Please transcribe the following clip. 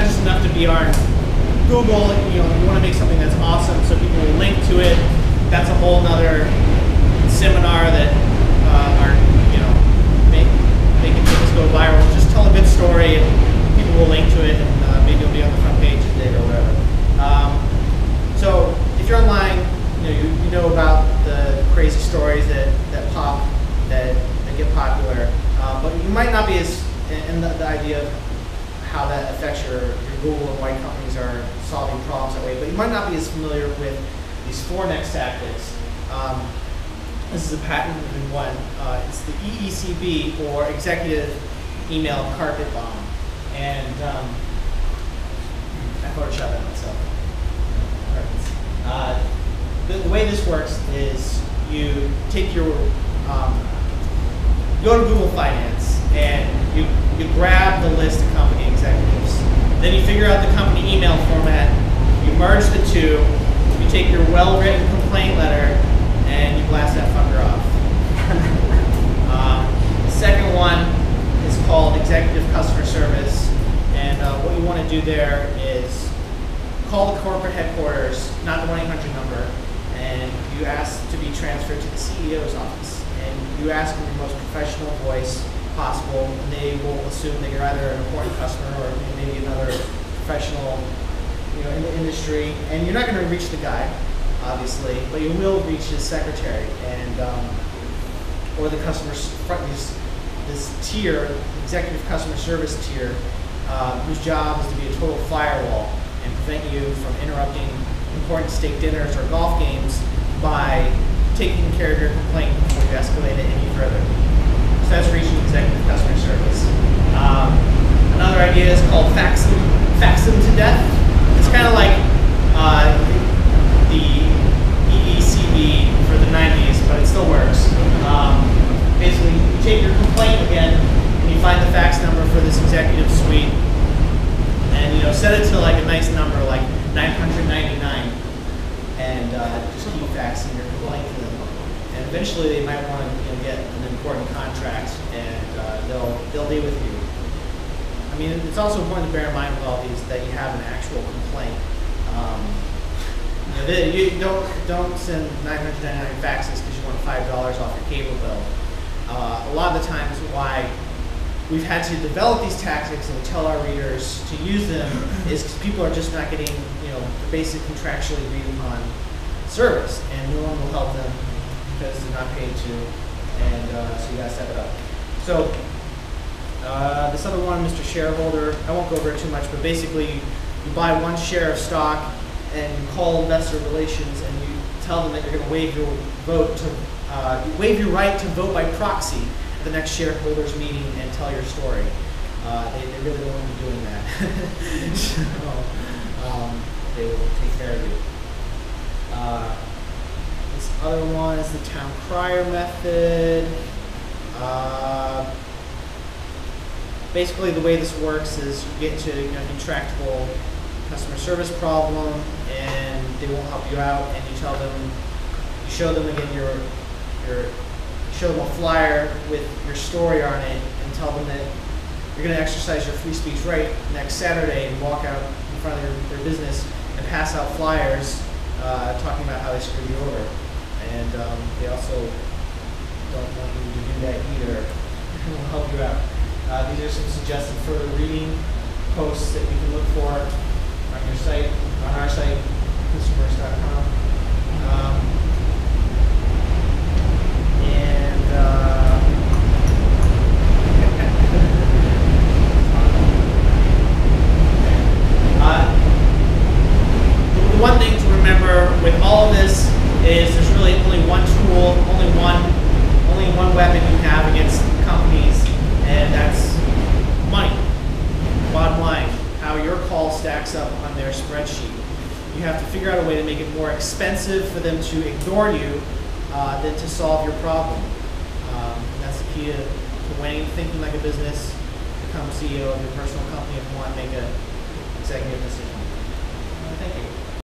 not just enough to be on Google. You want to make something that's awesome so people will link to it. That's a whole nother seminar that are making things go viral. Just tell a good story and people will link to it, and maybe it'll be on the front page today or whatever. So if you're online, you know about the crazy stories that get popular, but you might not be as in the idea of how that affects your Google and why companies are solving problems that way. But you might not be as familiar with these 4 next tactics. This is a patented one. It's the EECB, or Executive Email Carpet Bomb. And I photoshopped that myself. The way this works is you take your, go to Google Finance and you grab the list of company executives. Then you figure out the company email format, you merge the two, you take your well-written complaint letter, and you blast that fucker off. The second one is called Executive Customer Service, and what you want to do there is call the corporate headquarters, not the 1-800 number, and you ask to be transferred to the CEO's office. And you ask in your most professional voice possible, and they will assume that you're either an important customer or maybe another professional in the industry. And you're not going to reach the guy, obviously, but you will reach his secretary and or the customer's front. This tier, executive customer service tier, whose job is to be a total firewall and prevent you from interrupting important steak dinners or golf games by taking care of your complaint before you escalate it any further. So that's reaching executive customer service. Another idea is called fax them to death. It's kind of like the EECB for the 90s, but it still works. Basically, you take your complaint again, and you find the fax number for this executive suite, and set it to like a nice number, like 999, and just keep faxing your complaint to them. And eventually, they might want to get an important contract, and they'll deal with you. I mean, it's also important to bear in mind with all these that you have an actual complaint. You don't send 999 faxes because you want $5 off your cable bill. A lot of the times why we've had to develop these tactics and tell our readers to use them is because people are just not getting the basic contractually agreed upon service, and no one will help them because they're not paid to, and so you gotta set it up. So this other one, Mr. Shareholder, I won't go over it too much, but basically you buy 1 share of stock and you call investor relations and you tell them that you're going to waive your vote to waive your right to vote by proxy at the next shareholders meeting and tell your story. They really don't want to be doing that. So they will take care of you. This other one is the town crier method. Basically, the way this works is you get to intractable customer service problem, and they won't help you out. And you tell them, you show them again show them a flyer with your story on it, and tell them that you're going to exercise your free speech right next Saturday and walk out in front of their business and pass out flyers talking about how they screwed you over. And they also don't want you to do that either. It will help you out. These are some suggested further reading posts that you can look for on your site, on our site, consumers.com. The one thing to remember with all of this is there's really only one tool, only one weapon you have against companies, and that's money. Bottom line, how your call stacks up on their spreadsheet. You have to figure out a way to make it more expensive for them to ignore you than to solve your problem. That's the key to winning, thinking like a business, become CEO of your personal company if you want to make an executive decision. Thank you.